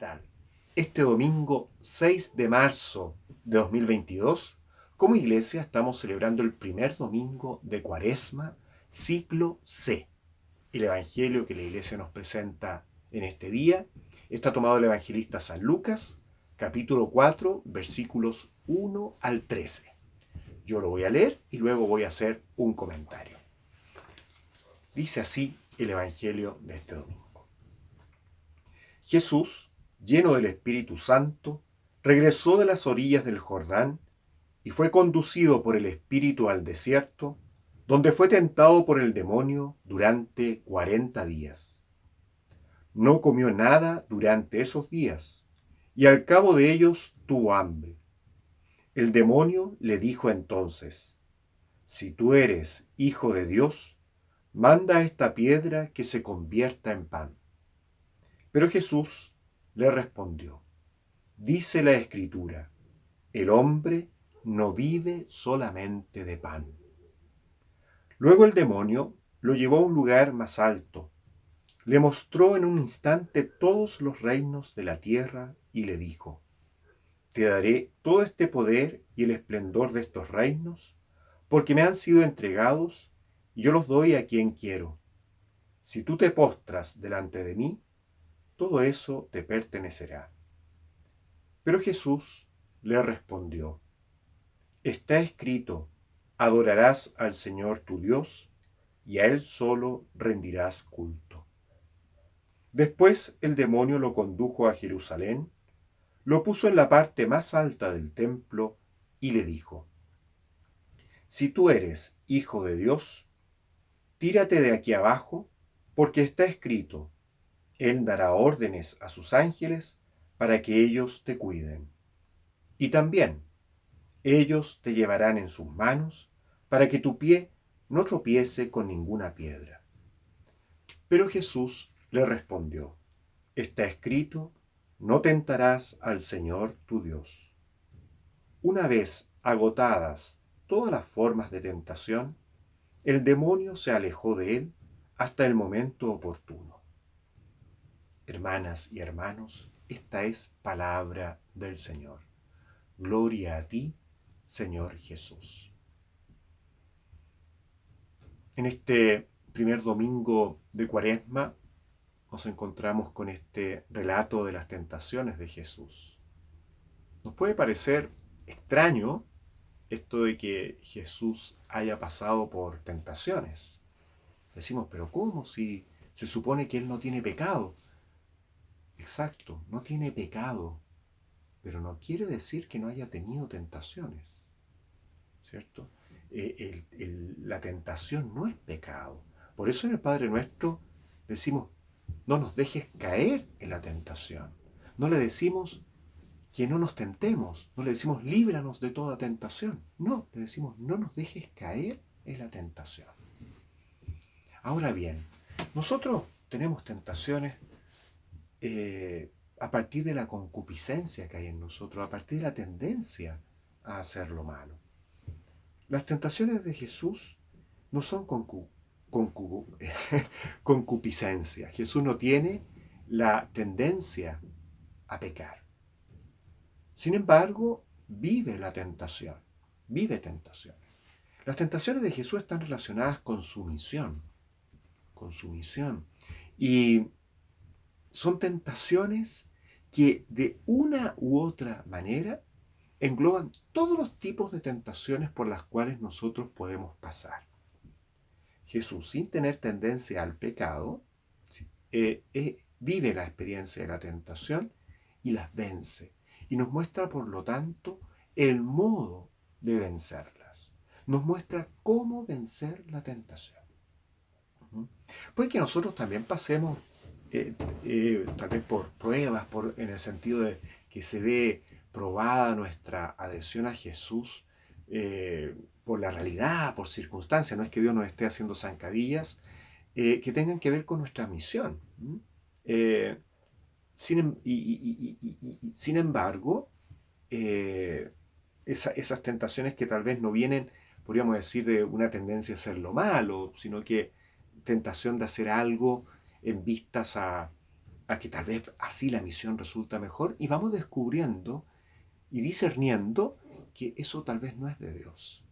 tal? Este domingo 6 de marzo de 2022, como iglesia estamos celebrando el primer domingo de Cuaresma, ciclo C. El evangelio que la iglesia nos presenta en este día está tomado del evangelista San Lucas, capítulo 4, versículos 1 al 13. Yo lo voy a leer y luego voy a hacer un comentario. Dice así el evangelio de este domingo. Jesús, lleno del Espíritu Santo, regresó de las orillas del Jordán y fue conducido por el Espíritu al desierto, donde fue tentado por el demonio durante 40 días. No comió nada durante esos días, y al cabo de ellos tuvo hambre. El demonio le dijo entonces: si tú eres hijo de Dios, manda a esta piedra que se convierta en pan. Pero Jesús le respondió: dice la Escritura, el hombre no vive solamente de pan. Luego el demonio lo llevó a un lugar más alto, le mostró en un instante todos los reinos de la tierra y le dijo: te daré todo este poder y el esplendor de estos reinos, porque me han sido entregados y yo los doy a quien quiero. Si tú te postras delante de mí, todo eso te pertenecerá. Pero Jesús le respondió: está escrito, adorarás al Señor tu Dios y a Él solo rendirás culto. Después el demonio lo condujo a Jerusalén, lo puso en la parte más alta del templo y le dijo: si tú eres hijo de Dios, tírate de aquí abajo, porque está escrito, Él dará órdenes a sus ángeles para que ellos te cuiden. Y también, ellos te llevarán en sus manos para que tu pie no tropiece con ninguna piedra. Pero Jesús le respondió: está escrito, no tentarás al Señor tu Dios. Una vez agotadas todas las formas de tentación, el demonio se alejó de él hasta el momento oportuno. Hermanas y hermanos, esta es palabra del Señor. Gloria a ti, Señor Jesús. En este primer domingo de Cuaresma nos encontramos con este relato de las tentaciones de Jesús. Nos puede parecer extraño esto de que Jesús haya pasado por tentaciones. Decimos, pero ¿cómo si se supone que Él no tiene pecado? Exacto, no tiene pecado, pero no quiere decir que no haya tenido tentaciones, ¿cierto? La tentación no es pecado. Por eso en el Padre Nuestro decimos, no nos dejes caer en la tentación. No le decimos que no nos tentemos, no le decimos líbranos de toda tentación. No, le decimos no nos dejes caer en la tentación. Ahora bien, nosotros tenemos tentaciones a partir de la concupiscencia que hay en nosotros, a partir de la tendencia a hacer lo malo. Las tentaciones de Jesús no son concupiscencia. Jesús no tiene la tendencia a pecar. Sin embargo, vive la tentación, vive tentaciones. Las tentaciones de Jesús están relacionadas con su misión, y son tentaciones que de una u otra manera engloban todos los tipos de tentaciones por las cuales nosotros podemos pasar. Jesús, sin tener tendencia al pecado, vive la experiencia de la tentación y las vence. Y nos muestra, por lo tanto, el modo de vencerlas. Nos muestra cómo vencer la tentación. Puede que nosotros también pasemos tal vez por pruebas, en el sentido de que se ve probada nuestra adhesión a Jesús por la realidad, por circunstancias. No es que Dios nos esté haciendo zancadillas que tengan que ver con nuestra misión. Sin embargo, esas tentaciones que tal vez no vienen, podríamos decir, de una tendencia a hacer lo malo, sino que tentación de hacer algo en vistas a que tal vez así la misión resulta mejor y vamos descubriendo y discerniendo que eso tal vez no es de Dios.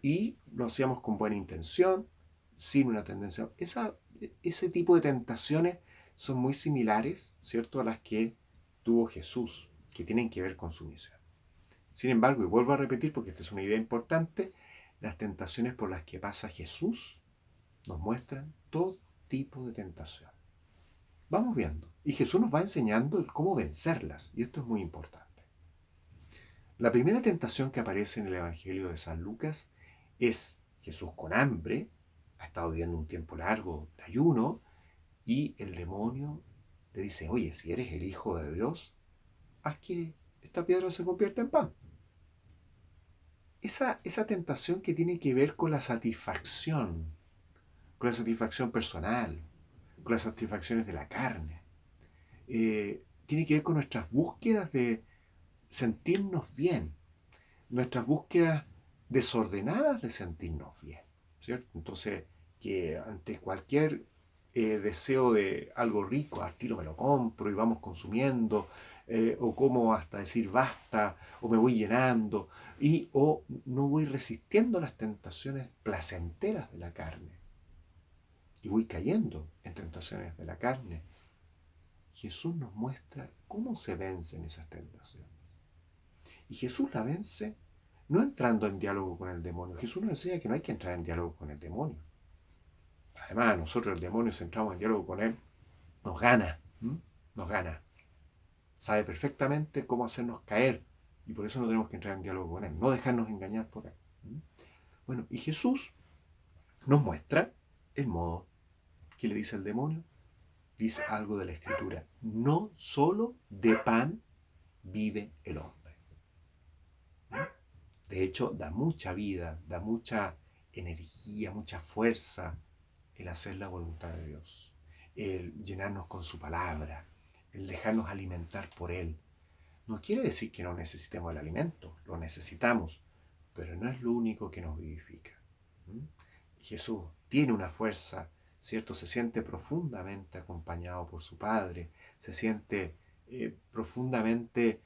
Y lo hacíamos con buena intención, sin una tendencia. Ese tipo de tentaciones son muy similares, ¿cierto?, a las que tuvo Jesús, que tienen que ver con su misión. Sin embargo, y vuelvo a repetir porque esta es una idea importante, las tentaciones por las que pasa Jesús nos muestran todo tipo de tentación. Vamos viendo. Y Jesús nos va enseñando cómo vencerlas. Y esto es muy importante. La primera tentación que aparece en el Evangelio de San Lucas es Jesús con hambre, ha estado viviendo un tiempo largo de ayuno, y el demonio le dice, oye, si eres el Hijo de Dios, haz que esta piedra se convierta en pan. Esa tentación que tiene que ver con la satisfacción personal, con las satisfacciones de la carne, tiene que ver con nuestras búsquedas de sentirnos bien, nuestras búsquedas desordenadas de sentirnos bien, ¿cierto? Entonces, que ante cualquier deseo de algo rico, al tiro me lo compro y vamos consumiendo, o como hasta decir basta, o me voy llenando, o no voy resistiendo las tentaciones placenteras de la carne, y voy cayendo en tentaciones de la carne. Jesús nos muestra cómo se vencen esas tentaciones. Y Jesús la vence no entrando en diálogo con el demonio. Jesús nos enseña que no hay que entrar en diálogo con el demonio. Además, nosotros el demonio, si entramos en diálogo con él, nos gana. Nos gana. Sabe perfectamente cómo hacernos caer. Y por eso no tenemos que entrar en diálogo con él. No dejarnos engañar por él. Bueno, y Jesús nos muestra el modo que le dice el demonio. Dice algo de la Escritura. No solo de pan vive el hombre. De hecho, da mucha vida, da mucha energía, mucha fuerza el hacer la voluntad de Dios, el llenarnos con su palabra, el dejarnos alimentar por Él. No quiere decir que no necesitemos el alimento, lo necesitamos, pero no es lo único que nos vivifica. Jesús tiene una fuerza, ¿cierto? Se siente profundamente acompañado por su Padre, se siente profundamente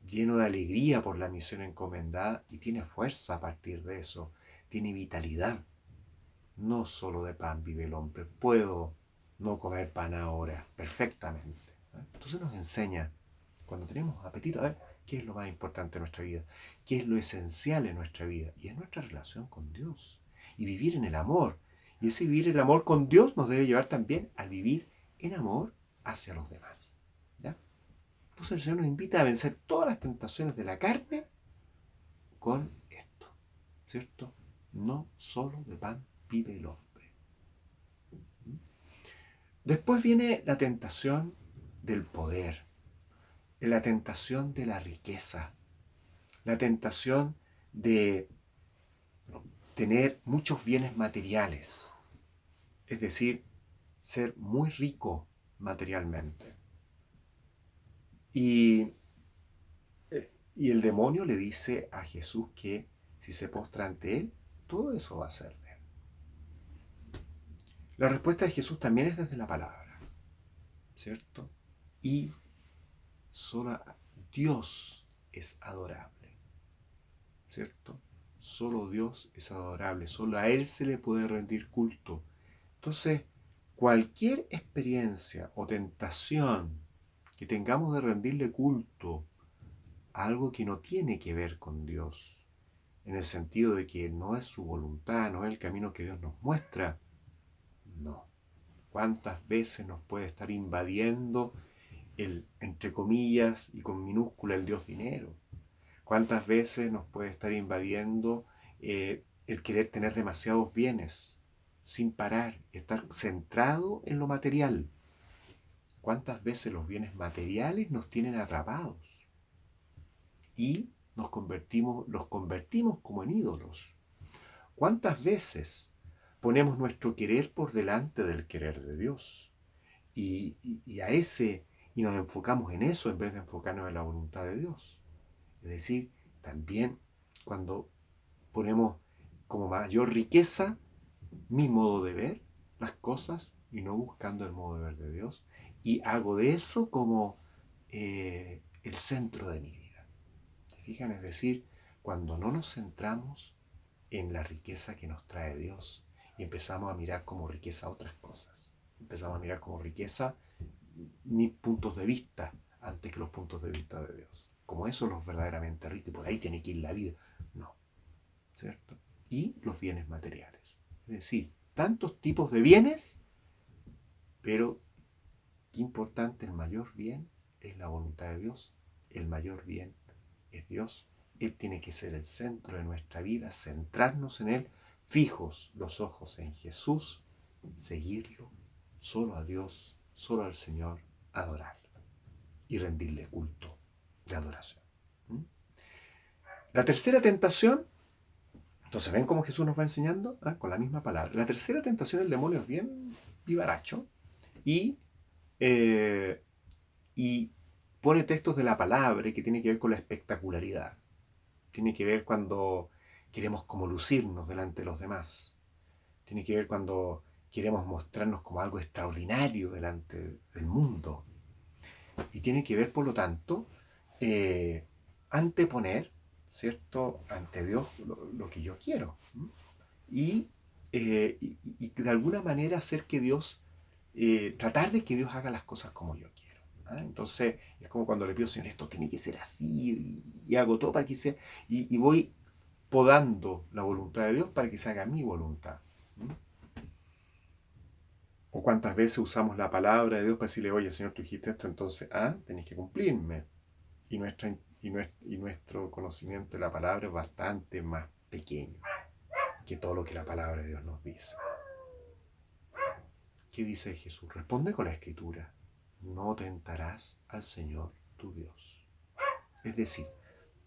lleno de alegría por la misión encomendada y tiene fuerza a partir de eso, tiene vitalidad. No solo de pan vive el hombre, puedo no comer pan ahora, perfectamente. Entonces nos enseña, cuando tenemos apetito, a ver qué es lo más importante en nuestra vida, qué es lo esencial en nuestra vida, y es nuestra relación con Dios, y vivir en el amor. Y ese vivir el amor con Dios nos debe llevar también a vivir en amor hacia los demás. ¿Ya? Entonces el Señor nos invita a vencer todas las tentaciones de la carne con esto, ¿cierto? No solo de pan vive el hombre. Después viene la tentación del poder, la tentación de la riqueza, la tentación de tener muchos bienes materiales, es decir, ser muy rico materialmente. Y, y el demonio le dice a Jesús que si se postra ante él, todo eso va a ser de él. La respuesta de Jesús también es desde la palabra, ¿cierto? Y solo Dios es adorable, ¿cierto? Solo Dios es adorable, solo a Él se le puede rendir culto. Entonces, cualquier experiencia o tentación que tengamos de rendirle culto a algo que no tiene que ver con Dios, en el sentido de que no es su voluntad, no es el camino que Dios nos muestra, no. ¿Cuántas veces nos puede estar invadiendo el, entre comillas y con minúscula, el Dios dinero? ¿Cuántas veces nos puede estar invadiendo el querer tener demasiados bienes sin parar, estar centrado en lo material? ¿Cuántas veces los bienes materiales nos tienen atrapados y los convertimos como en ídolos? ¿Cuántas veces ponemos nuestro querer por delante del querer de Dios? Y a ese, y nos enfocamos en eso en vez de enfocarnos en la voluntad de Dios. Es decir, también cuando ponemos como mayor riqueza mi modo de ver las cosas y no buscando el modo de ver de Dios, y hago de eso como el centro de mi vida. ¿Se fijan? Es decir, cuando no nos centramos en la riqueza que nos trae Dios y empezamos a mirar como riqueza otras cosas, empezamos a mirar como riqueza mis puntos de vista antes que los puntos de vista de Dios, como eso los verdaderamente ricos, y por ahí tiene que ir la vida. No, ¿cierto? Y los bienes materiales. Es decir, tantos tipos de bienes, pero qué importante, el mayor bien es la voluntad de Dios, el mayor bien es Dios. Él tiene que ser el centro de nuestra vida, centrarnos en Él, fijos los ojos en Jesús, seguirlo, solo a Dios, solo al Señor, adorarlo y rendirle culto de adoración. La tercera tentación, entonces ven cómo Jesús nos va enseñando con la misma palabra. La tercera tentación, el demonio es bien vivaracho y, eh, y pone textos de la palabra que tiene que ver con la espectacularidad. Tiene que ver cuando queremos como lucirnos delante de los demás. Tiene que ver cuando queremos mostrarnos como algo extraordinario delante del mundo. Y tiene que ver, por lo tanto, anteponer, ¿cierto?, ante Dios lo que yo quiero. Y, y de alguna manera hacer que Dios, tratar de que Dios haga las cosas como yo quiero. Entonces, es como cuando le pido, Señor, esto tiene que ser así, y hago todo para que sea, y voy podando la voluntad de Dios para que se haga mi voluntad. O cuántas veces usamos la palabra de Dios para decirle, oye, Señor, tú dijiste esto, entonces, tenés que cumplirme. Y nuestro conocimiento de la palabra es bastante más pequeño que todo lo que la palabra de Dios nos dice. ¿Qué dice Jesús? Responde con la Escritura. No tentarás al Señor tu Dios. Es decir,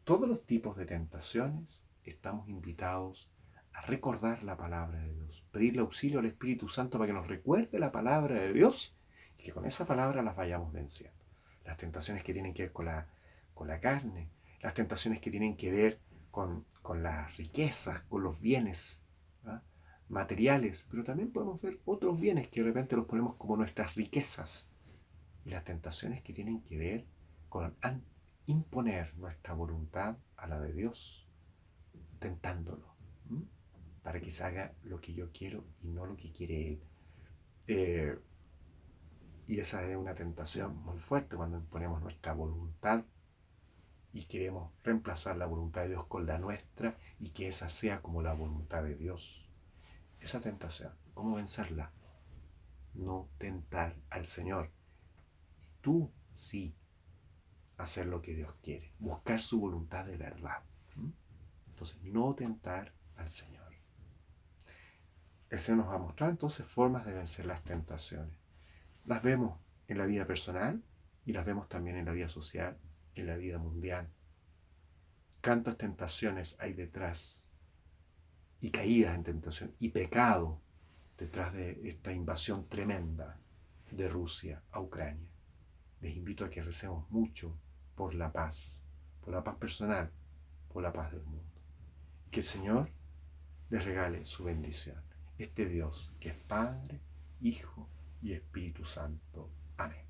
todos los tipos de tentaciones estamos invitados a recordar la palabra de Dios, pedirle auxilio al Espíritu Santo para que nos recuerde la palabra de Dios y que con esa palabra las vayamos venciendo. Las tentaciones que tienen que ver con la carne, las tentaciones que tienen que ver con las riquezas, con los bienes materiales, pero también podemos ver otros bienes que de repente los ponemos como nuestras riquezas, y las tentaciones que tienen que ver con imponer nuestra voluntad a la de Dios, tentándolo, para que se haga lo que yo quiero y no lo que quiere Él. Y esa es una tentación muy fuerte cuando imponemos nuestra voluntad y queremos reemplazar la voluntad de Dios con la nuestra y que esa sea como la voluntad de Dios. Esa tentación, ¿cómo vencerla? No tentar al Señor. Tú sí hacer lo que Dios quiere, buscar su voluntad de verdad. Entonces, no tentar al Señor. El Señor nos va a mostrar entonces formas de vencer las tentaciones. Las vemos en la vida personal y las vemos también en la vida social, en la vida mundial. ¿Cuántas tentaciones hay detrás? Y caídas en tentación y pecado detrás de esta invasión tremenda de Rusia a Ucrania. Les invito a que recemos mucho por la paz personal, por la paz del mundo. Que el Señor les regale su bendición. Este Dios que es Padre, Hijo y Espíritu Santo. Amén.